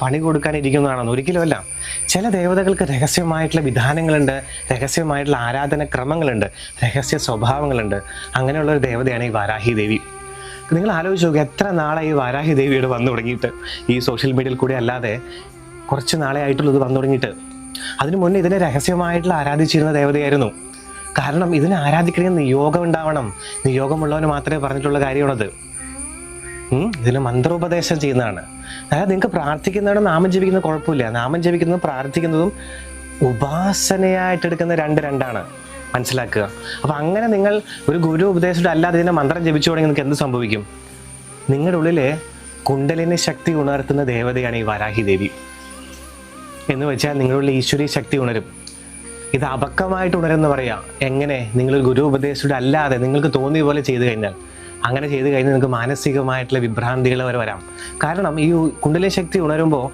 പണി കൊടുക്കാനിരിക്കുന്നതാണെന്ന് ഒരിക്കലുമല്ല. ചില ദേവതകൾക്ക് രഹസ്യമായിട്ടുള്ള വിധാനങ്ങളുണ്ട്, രഹസ്യമായിട്ടുള്ള ആരാധന ക്രമങ്ങളുണ്ട്, രഹസ്യ സ്വഭാവങ്ങളുണ്ട്. അങ്ങനെയുള്ള ഒരു ദേവതയാണ് ഈ വാരാഹി ദേവി. നിങ്ങൾ ആലോചിച്ച് നോക്കുക, എത്ര നാളെ ഈ വാരാഹി ദേവിയോട് വന്നു തുടങ്ങിയിട്ട്, ഈ സോഷ്യൽ മീഡിയയിൽ കൂടി അല്ലാതെ കുറച്ച് നാളെ ആയിട്ടുള്ളത് വന്നു തുടങ്ങിയിട്ട്. അതിനു മുന്നേ ഇതിനെ രഹസ്യമായിട്ടുള്ള ആരാധിച്ചിരുന്ന ദേവതയായിരുന്നു. കാരണം ഇതിനെ ആരാധിക്കണമെങ്കിൽ നിയോഗം ഉണ്ടാവണം. നിയോഗമുള്ളവന് മാത്രമേ പറഞ്ഞിട്ടുള്ള കാര്യമാണത്. ഇതിന് മന്ത്രോപദേശം ചെയ്യുന്നതാണ്. അതായത് നിങ്ങൾക്ക് പ്രാർത്ഥിക്കുന്നതാണ്, നാമം ജപിക്കുന്നത് കുഴപ്പമില്ല. നാമം ജപിക്കുന്നതും പ്രാർത്ഥിക്കുന്നതും ഉപാസനയായിട്ടെടുക്കുന്ന രണ്ടാണ്, മനസ്സിലാക്കുക. അപ്പം അങ്ങനെ നിങ്ങൾ ഒരു ഗുരു ഉപദേശിച്ചിട്ട് അല്ലാതെ ഇതിനെ മന്ത്രം ജപിച്ചു തുടങ്ങി നിങ്ങൾക്ക് എന്ത് സംഭവിക്കും? നിങ്ങളുടെ ഉള്ളിലെ കുണ്ടലിനി ശക്തി ഉണർത്തുന്ന ദേവതയാണ് ഈ വാരാഹി ദേവി. എന്ന് വെച്ചാൽ നിങ്ങളുടെ ഈശ്വരീയ ശക്തി ഉണരും. ഇത് അപക്വമായിട്ട് ഉണരുമെന്ന് പറയാം. എങ്ങനെ? നിങ്ങളൊരു ഗുരു ഉപദേശിച്ചിട്ട് അല്ലാതെ നിങ്ങൾക്ക് തോന്നിയ പോലെ ചെയ്തു കഴിഞ്ഞാൽ, അങ്ങനെ ചെയ്ത് കഴിഞ്ഞാൽ നിങ്ങൾക്ക് മാനസികമായിട്ടുള്ള വിഭ്രാന്തികൾ വരെ വരാം. കാരണം ഈ കുണ്ടലിനി ശക്തി ഉണരുമ്പോൾ